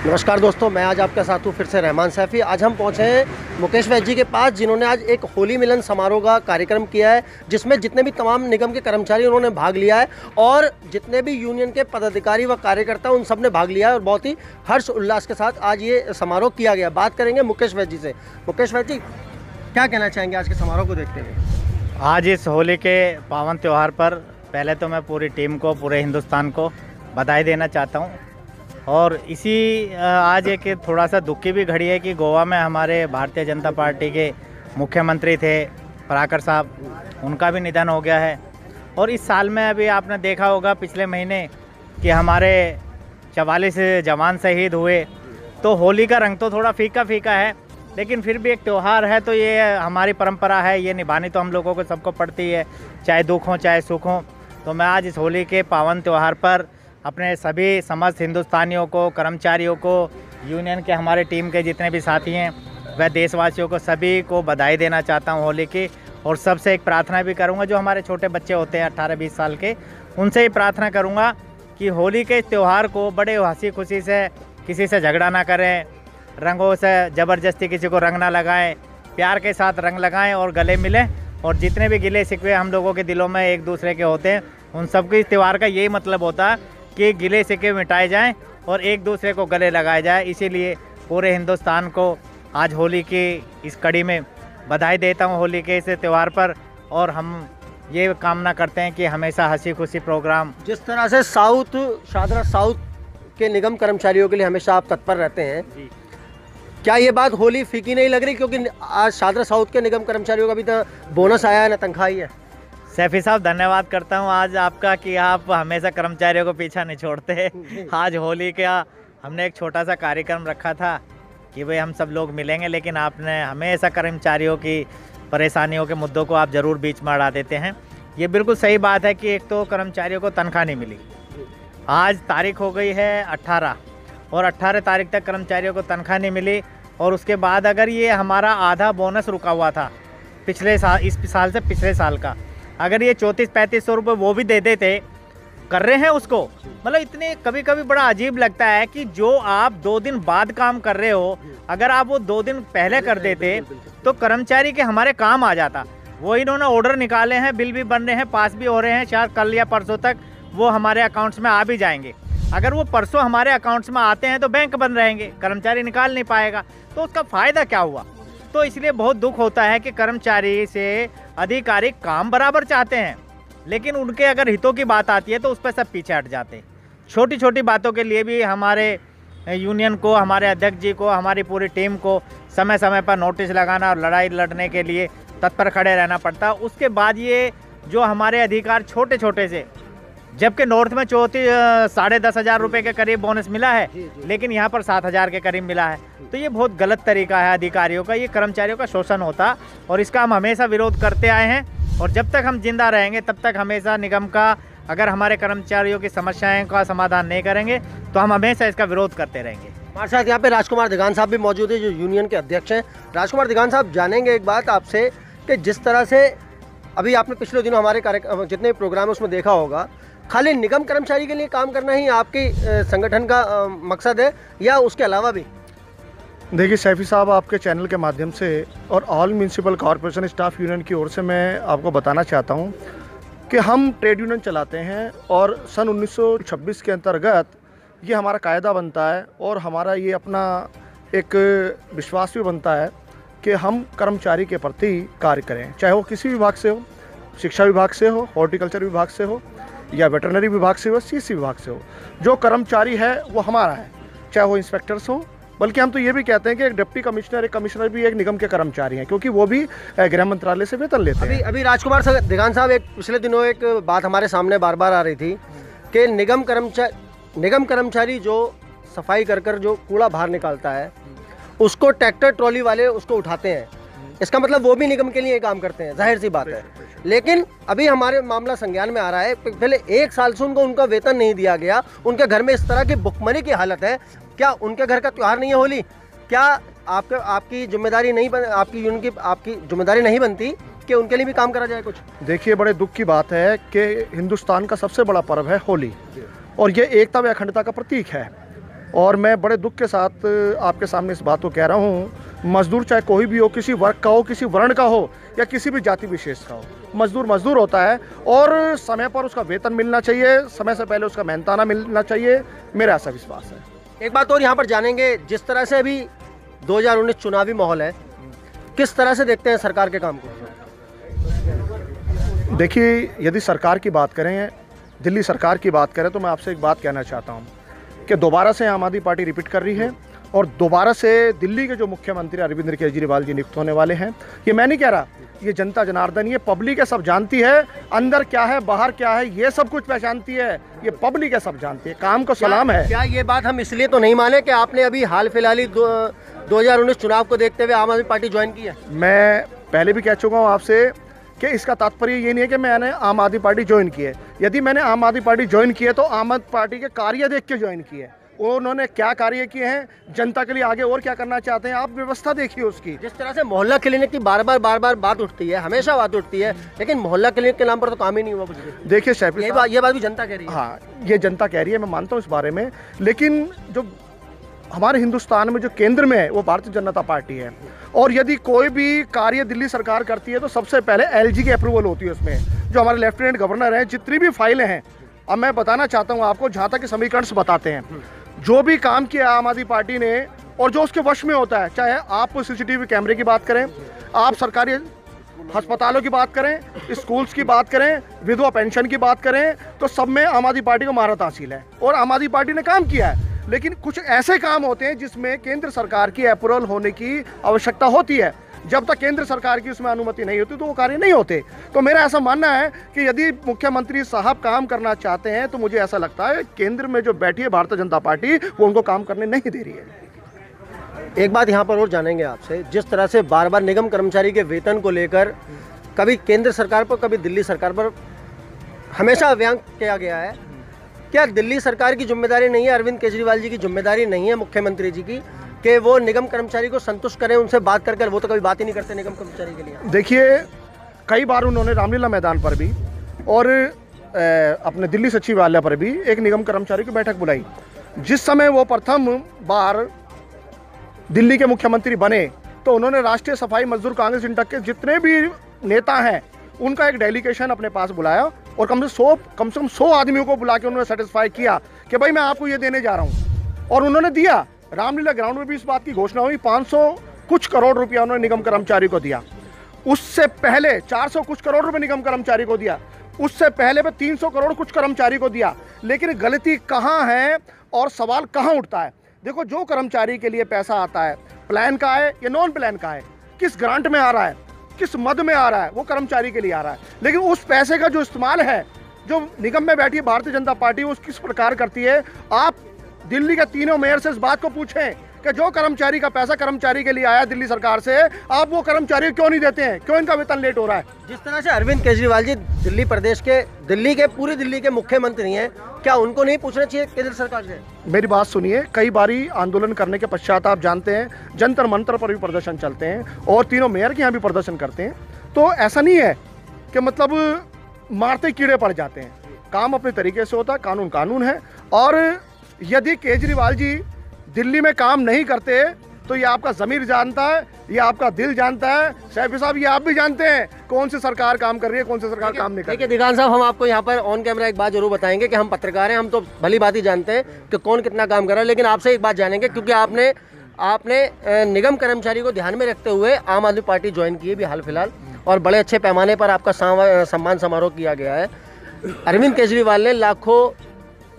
नमस्कार दोस्तों, मैं आज आपके साथ हूँ फिर से रहमान सैफ़ी। आज हम पहुँचे हैं मुकेश वैद्य जी के पास, जिन्होंने आज एक होली मिलन समारोह का कार्यक्रम किया है, जिसमें जितने भी तमाम निगम के कर्मचारी उन्होंने भाग लिया है और जितने भी यूनियन के पदाधिकारी व कार्यकर्ता उन सब ने भाग लिया है और बहुत ही हर्ष उल्लास के साथ आज ये समारोह किया गया। बात करेंगे मुकेश वैद्य जी से। मुकेश वैद्य जी, क्या कहना चाहेंगे आज के समारोह को देखते हुए? आज इस होली के पावन त्यौहार पर पहले तो मैं पूरी टीम को, पूरे हिंदुस्तान को बधाई देना चाहता हूँ। और इसी आज एक थोड़ा सा दुख की भी घड़ी है कि गोवा में हमारे भारतीय जनता पार्टी के मुख्यमंत्री थे पराकर साहब, उनका भी निधन हो गया है। और इस साल में अभी आपने देखा होगा पिछले महीने कि हमारे 44 जवान शहीद हुए। तो होली का रंग तो थोड़ा फीका फीका है, लेकिन फिर भी एक त्यौहार है, तो ये हमारी परंपरा है, ये निभानी तो हम लोगों को सबको पड़ती है, चाहे दुख हो चाहे सुख हो। तो मैं आज इस होली के पावन त्यौहार पर अपने सभी समस्त हिंदुस्तानियों को, कर्मचारियों को, यूनियन के हमारे टीम के जितने भी साथी हैं वह देशवासियों को सभी को बधाई देना चाहता हूं होली की। और सबसे एक प्रार्थना भी करूंगा, जो हमारे छोटे बच्चे होते हैं 18-20 साल के, उनसे ही प्रार्थना करूंगा कि होली के त्यौहार को बड़े हंसी खुशी से, किसी से झगड़ा ना करें, रंगों से ज़बरदस्ती किसी को रंग ना लगाएं, प्यार के साथ रंग लगाएं और गले मिलें। और जितने भी गिले शिकवे हम लोगों के दिलों में एक दूसरे के होते हैं, उन सबके इस त्यौहार का यही मतलब होता है कि गिले शिकवे मिटाए जाएं और एक दूसरे को गले लगाए जाए। इसीलिए पूरे हिंदुस्तान को आज होली की इस कड़ी में बधाई देता हूं, होली के इस त्यौहार पर। और हम ये कामना करते हैं कि हमेशा हंसी खुशी प्रोग्राम, जिस तरह से शादरा साउथ के निगम कर्मचारियों के लिए हमेशा आप तत्पर रहते हैं, क्या ये बात होली फीकी नहीं लग रही? क्योंकि आज शादरा साउथ के निगम कर्मचारियों का भी तो बोनस आया है, ना तनख्वाह ही है। सैफी साहब, धन्यवाद करता हूं आज आपका कि आप हमेशा कर्मचारियों को पीछा नहीं छोड़ते। आज होली का हमने एक छोटा सा कार्यक्रम रखा था कि भाई हम सब लोग मिलेंगे, लेकिन आपने हमेशा कर्मचारियों की परेशानियों के मुद्दों को आप ज़रूर बीच में अड़ा देते हैं। ये बिल्कुल सही बात है कि एक तो कर्मचारियों को तनख्वाह नहीं मिली। आज तारीख हो गई है 18 और 18 तारीख तक कर्मचारियों को तनख्वाह नहीं मिली। और उसके बाद अगर ये हमारा आधा बोनस रुका हुआ था पिछले साल, इस साल से पिछले साल का, अगर ये 3400-3500 रुपये वो भी दे देते, कर रहे हैं उसको, मतलब इतने कभी कभी बड़ा अजीब लगता है कि जो आप 2 दिन बाद काम कर रहे हो, अगर आप वो 2 दिन पहले कर देते तो कर्मचारी के हमारे काम आ जाता। वो इन्होंने ऑर्डर निकाले हैं, बिल भी बन रहे हैं, पास भी हो रहे हैं, शायद कल या परसों तक वो हमारे अकाउंट्स में आ भी जाएंगे। अगर वो परसों हमारे अकाउंट्स में आते हैं तो बैंक बंद रहेंगे, कर्मचारी निकाल नहीं पाएगा, तो उसका फ़ायदा क्या हुआ? तो इसलिए बहुत दुख होता है कि कर्मचारी से अधिकारी काम बराबर चाहते हैं, लेकिन उनके अगर हितों की बात आती है तो उस पर सब पीछे हट जाते हैं। छोटी छोटी बातों के लिए भी हमारे यूनियन को, हमारे अध्यक्ष जी को, हमारी पूरी टीम को समय समय पर नोटिस लगाना और लड़ाई लड़ने के लिए तत्पर खड़े रहना पड़ता। उसके बाद ये जो हमारे अधिकार छोटे छोटे से, जबकि नॉर्थ में 10,500 रुपये के करीब बोनस मिला है, लेकिन यहाँ पर 7,000 के करीब मिला है। तो ये बहुत गलत तरीका है अधिकारियों का, ये कर्मचारियों का शोषण होता और इसका हम हमेशा विरोध करते आए हैं। और जब तक हम जिंदा रहेंगे तब तक हमेशा निगम का, अगर हमारे कर्मचारियों की समस्याएं का समाधान नहीं करेंगे तो हम हमेशा इसका विरोध करते रहेंगे। हमारे साथ यहाँ पे राजकुमार दिगान साहब भी मौजूद है, जो यूनियन के अध्यक्ष हैं। राजकुमार दिगान साहब, जानेंगे एक बात आपसे कि जिस तरह से अभी आपने पिछले दिनों हमारे कार्यक्रम जितने प्रोग्राम है उसमें देखा होगा, खाली निगम कर्मचारी के लिए काम करना ही आपके संगठन का मकसद है या उसके अलावा भी? देखिए सैफी साहब, आपके चैनल के माध्यम से और all municipal corporation staff union की ओर से मैं आपको बताना चाहता हूं कि हम ट्रेड यूनियन चलाते हैं और सन 1926 के अंतर्गत ये हमारा कायदा बनता है और हमारा ये अपना एक विश्वास भी बनता है कि हम कर्मचारी के प्रति कार्य करें, चाहे वो किसी विभाग से हो, शिक्षा विभाग से हो, हॉर्टिकल्चर विभाग से हो या वेटरनरी विभाग से हो, सीएससी विभाग से हो। जो कर्मचारी है वो हमारा है, चाहे वो इंस्पेक्टर्स हो, बल्कि हम तो ये भी कहते हैं कि एक डिप्टी कमिश्नर, एक कमिश्नर भी एक निगम के कर्मचारी हैं, क्योंकि वो भी गृह मंत्रालय से वेतन लेते हैं। अभी राजकुमार दिगान साहब, एक पिछले दिनों एक बात हमारे सामने बार बार आ रही थी कि निगम कर्मचारी जो सफाई कर जो कूड़ा बाहर निकालता है उसको ट्रैक्टर ट्रॉली वाले उसको उठाते हैं। इसका मतलब वो भी निगम के लिए काम करते हैं, जाहिर सी बात है। लेकिन अभी हमारे मामला संज्ञान में आ रहा है, पहले 1 साल से उनका वेतन नहीं दिया गया, उनके घर में इस तरह की भुखमरी की हालत है। क्या उनके घर का त्यौहार नहीं है होली? क्या आपकी जिम्मेदारी नहीं आपकी यूनियन की आपकी जिम्मेदारी नहीं बनती कि उनके लिए भी काम करा जाए कुछ? देखिए, बड़े दुख की बात है कि हिंदुस्तान का सबसे बड़ा पर्व है होली और ये एकता व अखंडता का प्रतीक है। और मैं बड़े दुख के साथ आपके सामने इस बात को कह रहा हूँ, मजदूर चाहे कोई भी हो, किसी वर्ग का हो, किसी वर्ण का हो या किसी भी जाति विशेष का हो, मजदूर मजदूर होता है और समय पर उसका वेतन मिलना चाहिए, समय से पहले उसका मेहनताना मिलना चाहिए, मेरा ऐसा विश्वास है। एक बात और यहाँ पर जानेंगे, जिस तरह से अभी 2019 चुनावी माहौल है, किस तरह से देखते हैं सरकार के काम को? देखिए, यदि सरकार की बात करें, दिल्ली सरकार की बात करें, तो मैं आपसे एक बात कहना चाहता हूँ कि दोबारा से आम आदमी पार्टी रिपीट कर रही है और दोबारा से दिल्ली के जो मुख्यमंत्री अरविंद केजरीवाल जी नियुक्त होने वाले हैं। ये मैं नहीं कह रहा, ये जनता जनार्दन, ये पब्लिक है, सब जानती है अंदर क्या है बाहर क्या है, ये सब कुछ पहचानती है, ये पब्लिक है, सब जानती है। काम को सलाम है। क्या ये बात हम इसलिए तो नहीं माने कि आपने अभी हाल फिलहाल ही 2019 चुनाव को देखते हुए आम आदमी पार्टी ज्वाइन की है? मैं पहले भी कह चुका हूँ आपसे कि इसका तात्पर्य ये नहीं है कि मैंने आम आदमी पार्टी ज्वाइन की है। यदि मैंने आम आदमी पार्टी ज्वाइन की है तो आम आदमी पार्टी के कार्य देख के ज्वाइन की है। उन्होंने क्या कार्य किए हैं, जनता के लिए आगे और क्या करना चाहते हैं, आप व्यवस्था देखिए उसकी। जिस तरह से मोहल्ला क्लिनिक की बार बार बात उठती है, हमेशा बात उठती है, लेकिन मोहल्ला क्लिनिक के नाम पर तो काम ही नहीं हुआ कुछ भी। देखिए शैफी साहब, ये बात भी जनता कह रही है। हाँ, ये जनता कह रही है, मैं मानता हूँ इस बारे में, लेकिन जो हमारे हिंदुस्तान में जो केंद्र में है वो भारतीय जनता पार्टी है और यदि कोई भी कार्य दिल्ली सरकार करती है तो सबसे पहले एलजी की अप्रूवल होती है उसमें। जो हमारे लेफ्टिनेंट गवर्नर हैं, जितनी भी फाइलें हैं, अब मैं बताना चाहता हूँ आपको, जहाँ तक समीकरण से बताते हैं, जो भी काम किया आम आदमी पार्टी ने और जो उसके वश में होता है, चाहे आप सीसीटीवी कैमरे की बात करें, आप सरकारी अस्पतालों की बात करें, स्कूल्स की बात करें, विधवा पेंशन की बात करें, तो सब में आम आदमी पार्टी को महारत हासिल है और आम आदमी पार्टी ने काम किया है। लेकिन कुछ ऐसे काम होते हैं जिसमें केंद्र सरकार की अप्रूवल होने की आवश्यकता होती है। जब तक केंद्र सरकार की उसमें अनुमति नहीं होती तो वो कार्य नहीं होते। तो मेरा ऐसा मानना है कि यदि मुख्यमंत्री साहब काम करना चाहते हैं तो मुझे ऐसा लगता है केंद्र में जो बैठी है भारतीय जनता पार्टी, वो उनको काम करने नहीं दे रही है। एक बात यहाँ पर और जानेंगे आपसे, जिस तरह से बार बार निगम कर्मचारी के वेतन को लेकर कभी केंद्र सरकार पर कभी दिल्ली सरकार पर हमेशा व्यंग किया गया है, क्या दिल्ली सरकार की जिम्मेदारी नहीं है, अरविंद केजरीवाल जी की जिम्मेदारी नहीं है, मुख्यमंत्री जी की, कि वो निगम कर्मचारी को संतुष्ट करें, उनसे बात कर? वो तो कभी बात ही नहीं करते निगम कर्मचारी के लिए। देखिए, कई बार उन्होंने रामलीला मैदान पर भी और अपने दिल्ली सचिवालय पर भी एक निगम कर्मचारी की बैठक बुलाई। जिस समय वो प्रथम बार दिल्ली के मुख्यमंत्री बने तो उन्होंने राष्ट्रीय सफाई मजदूर कांग्रेस इंटक के जितने भी नेता हैं उनका एक डेलीगेशन अपने पास बुलाया और कम से कम 100 आदमियों को बुला के उन्होंने सेटिस्फाई किया कि भाई मैं आपको ये देने जा रहा हूँ, और उन्होंने दिया। रामलीला ग्राउंड में भी इस बात की घोषणा हुई, 500 कुछ करोड़ रुपया उन्होंने निगम कर्मचारी को दिया। उससे पहले 400 कुछ करोड़ रुपए निगम कर्मचारी को दिया, उससे पहले भी 300 करोड़ कुछ कर्मचारी को दिया। लेकिन गलती कहाँ है और सवाल कहाँ उठता है? देखो, जो कर्मचारी के लिए पैसा आता है, प्लान का है या नॉन प्लान का है, किस ग्रांट में आ रहा है, किस मद में आ रहा है, वो कर्मचारी के लिए आ रहा है। लेकिन उस पैसे का जो इस्तेमाल है, जो निगम में बैठी भारतीय जनता पार्टी उस किस प्रकार करती है, आप दिल्ली के तीनों मेयर से इस बात को पूछें कि जो कर्मचारी का पैसा कर्मचारी के लिए आया दिल्ली सरकार से, आप वो कर्मचारी क्यों नहीं देते हैं, क्यों इनका वेतन लेट हो रहा है? जिस तरह से अरविंद केजरीवाल जी पूरी दिल्ली के मुख्यमंत्री हैं, क्या उनको नहीं पूछना चाहिए केंद्र सरकार से? मेरी बात सुनिए, कई बारी आंदोलन करने के पश्चात आप जानते हैं जंतर मंतर पर भी प्रदर्शन चलते हैं और तीनों मेयर के यहाँ भी प्रदर्शन करते हैं। तो ऐसा नहीं है कि मतलब मारते कीड़े पड़ जाते हैं, काम अपने तरीके से होता है, कानून कानून है। और यदि केजरीवाल जी दिल्ली में काम नहीं करते तो ये आपका ज़मीर जानता है, ये आपका दिल जानता है, शैफी साहब ये आप भी जानते हैं कौन सी सरकार काम कर रही है, कौन सी सरकार काम नहीं कर रही है। देखिए दिगान साहब, हम आपको यहाँ पर ऑन कैमरा एक बात जरूर बताएंगे कि हम पत्रकार हैं, हम तो भली बात ही जानते हैं कि कौन कितना काम कर रहा है, लेकिन आपसे एक बात जानेंगे, क्योंकि आपने निगम कर्मचारी को ध्यान में रखते हुए आम आदमी पार्टी ज्वाइन की है भी हाल फिलहाल, और बड़े अच्छे पैमाने पर आपका सम्मान समारोह किया गया है। अरविंद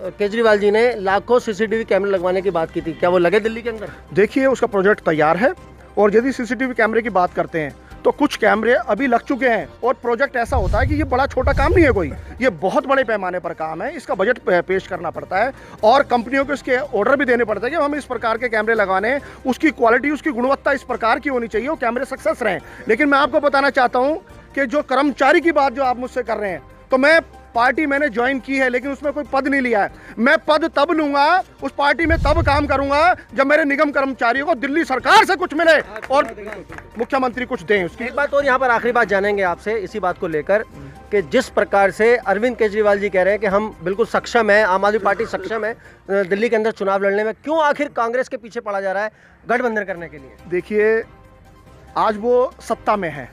केजरीवाल जी ने लाखों सीसीटीवी कैमरे लगवाने की बात की थी, क्या वो लगे दिल्ली के अंदर? देखिए, उसका प्रोजेक्ट तैयार है और यदि सीसीटीवी कैमरे की बात करते हैं तो कुछ कैमरे अभी लग चुके हैं और प्रोजेक्ट ऐसा होता है कि ये बड़ा छोटा काम नहीं है कोई, ये बहुत बड़े पैमाने पर काम है। इसका बजट पेश करना पड़ता है और कंपनियों को इसके ऑर्डर भी देने पड़ते हैं कि हम इस प्रकार के कैमरे लगाने, उसकी क्वालिटी, उसकी गुणवत्ता इस प्रकार की होनी चाहिए, वो कैमरे सक्सेस रहें। लेकिन मैं आपको बताना चाहता हूँ कि जो कर्मचारी की बात जो आप मुझसे कर रहे हैं, तो मैं पार्टी मैंने ज्वाइन की है लेकिन उसमें कोई पद नहीं लिया है। मैं पद तब लूंगा, उस पार्टी में तब काम करूंगा जब मेरे निगम कर्मचारियों को दिल्ली सरकार से कुछ मिले और मुख्यमंत्री कुछ दें उसकी। एक बात और यहाँ पर आखिरी बात जानेंगे आपसे इसी बात को लेकर कि जिस प्रकार से अरविंद केजरीवाल जी कह रहे हैं कि हम बिल्कुल सक्षम है, आम आदमी पार्टी सक्षम है दिल्ली के अंदर चुनाव लड़ने में, क्यों आखिर कांग्रेस के पीछे पड़ा जा रहा है गठबंधन करने के लिए? देखिए, आज वो सत्ता में है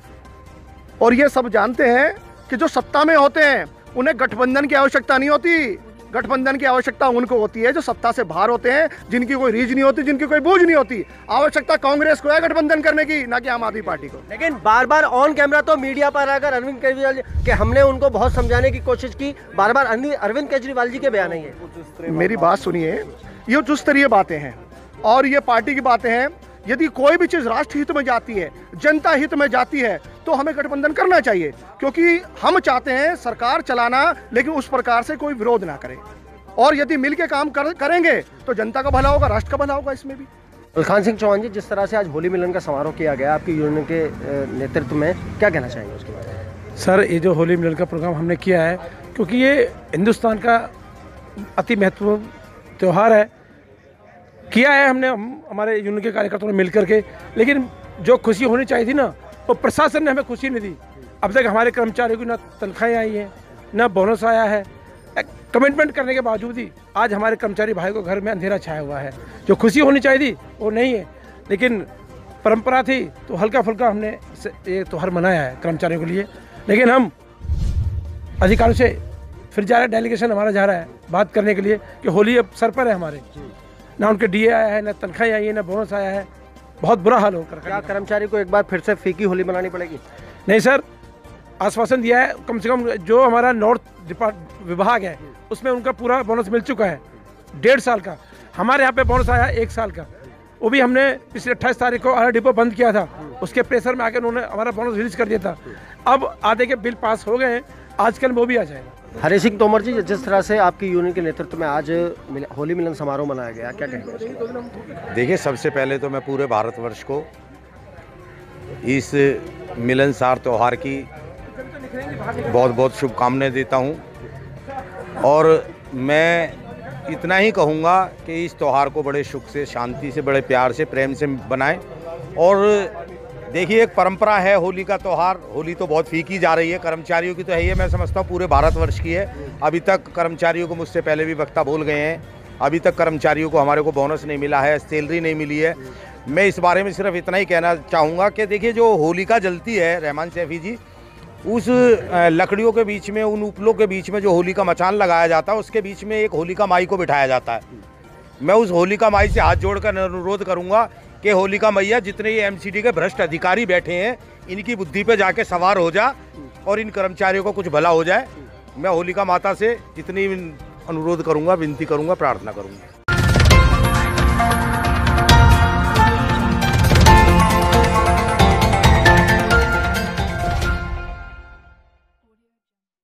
और ये सब जानते हैं कि जो सत्ता में होते हैं उन्हें गठबंधन की आवश्यकता नहीं होती। गठबंधन की आवश्यकता उनको होती है जो सत्ता से बाहर होते हैं, जिनकी कोई रीज नहीं होती, जिनकी कोई बूझ नहीं होती। आवश्यकता कांग्रेस को है गठबंधन करने की, ना कि आम आदमी पार्टी को। लेकिन बार बार ऑन कैमरा तो मीडिया पर आकर अरविंद केजरीवाल के हमने उनको बहुत समझाने की कोशिश की, बार बार अरविंद केजरीवाल जी के बयान है ये। मेरी बात सुनिए, ये उच्च स्तरीय बातें हैं और ये पार्टी की बातें हैं। यदि कोई भी चीज़ राष्ट्र हित में जाती है, जनता हित में जाती है, तो हमें गठबंधन करना चाहिए, क्योंकि हम चाहते हैं सरकार चलाना, लेकिन उस प्रकार से कोई विरोध ना करे। और यदि मिल के काम करेंगे तो जनता का भला होगा, राष्ट्र का भला होगा। इसमें भी लखान सिंह चौहान जी, जिस तरह से आज होली मिलन का समारोह किया गया आपकी यूनियन के नेतृत्व में, क्या कहना चाहेंगे उसके बारे में? सर, ये जो होली मिलन का प्रोग्राम हमने किया है, क्योंकि ये हिंदुस्तान का अति महत्वपूर्ण त्यौहार है, किया है हमने, हमारे यूनियन के कार्यकर्ताओं ने मिल करके। लेकिन जो खुशी होनी चाहिए थी ना, वो प्रशासन ने हमें खुशी नहीं दी। अब तक हमारे कर्मचारियों की ना तनख्वाहें आई हैं, ना बोनस आया है। कमिटमेंट करने के बावजूद ही आज हमारे कर्मचारी भाई को घर में अंधेरा छाया हुआ है। जो खुशी होनी चाहिए थी वो नहीं है, लेकिन परंपरा थी तो हल्का फुल्का हमने ये त्यौहार मनाया है कर्मचारियों के लिए। लेकिन हम अधिकारियों से फिर जा रहे हैं, डेलीगेशन हमारा जा रहा है बात करने के लिए कि होली अब सर पर है हमारे, ना उनके डीए आया है, ना तनख्वाह आई है, ना बोनस आया है। बहुत बुरा हाल होकर क्या कर्मचारी को एक बार फिर से फीकी होली मनानी पड़ेगी? नहीं सर, आश्वासन दिया है। कम से कम जो हमारा नॉर्थ विभाग है उसमें उनका पूरा बोनस मिल चुका है 1.5 साल का। हमारे यहाँ पे बोनस आया 1 साल का, वो भी हमने पिछले 28 तारीख को आर डिपो बंद किया था, उसके प्रेशर में आकर उन्होंने हमारा बोनस रिलीज कर दिया था। अब आधे के बिल पास हो गए हैं, आजकल वो भी आ जाएगा। हरि सिंह तोमर जी, जिस तरह से आपकी यूनियन के नेतृत्व में आज होली मिलन समारोह मनाया गया, क्या कहेंगे? देखिए, सबसे पहले तो मैं पूरे भारतवर्ष को इस मिलनसार त्यौहार की बहुत बहुत शुभकामनाएं देता हूं और मैं इतना ही कहूंगा कि इस त्यौहार को बड़े सुख से, शांति से, बड़े प्यार से, प्रेम से बनाएं। और देखिए, एक परंपरा है होली का त्यौहार। होली तो बहुत फीकी जा रही है, कर्मचारियों की तो है ही, मैं समझता हूँ पूरे भारतवर्ष की है। अभी तक कर्मचारियों को, मुझसे पहले भी वक्ता बोल गए हैं, अभी तक कर्मचारियों को हमारे को बोनस नहीं मिला है, सैलरी नहीं मिली है। मैं इस बारे में सिर्फ इतना ही कहना चाहूँगा कि देखिए, जो होलिका जलती है रहमान सैफी जी, उस लकड़ियों के बीच में, उन उपलों के बीच में जो होलिका मचान लगाया जाता है, उसके बीच में एक होलिका माई को बिठाया जाता है। मैं उस होलिका माई से हाथ जोड़कर अनुरोध करूंगा कि होलिका मैया, जितने ये एमसीडी के भ्रष्ट अधिकारी बैठे हैं, इनकी बुद्धि पे जाके सवार हो जा और इन कर्मचारियों को कुछ भला हो जाए। मैं होलिका माता से इतनी अनुरोध करूंगा, विनती करूंगा, प्रार्थना करूंगा।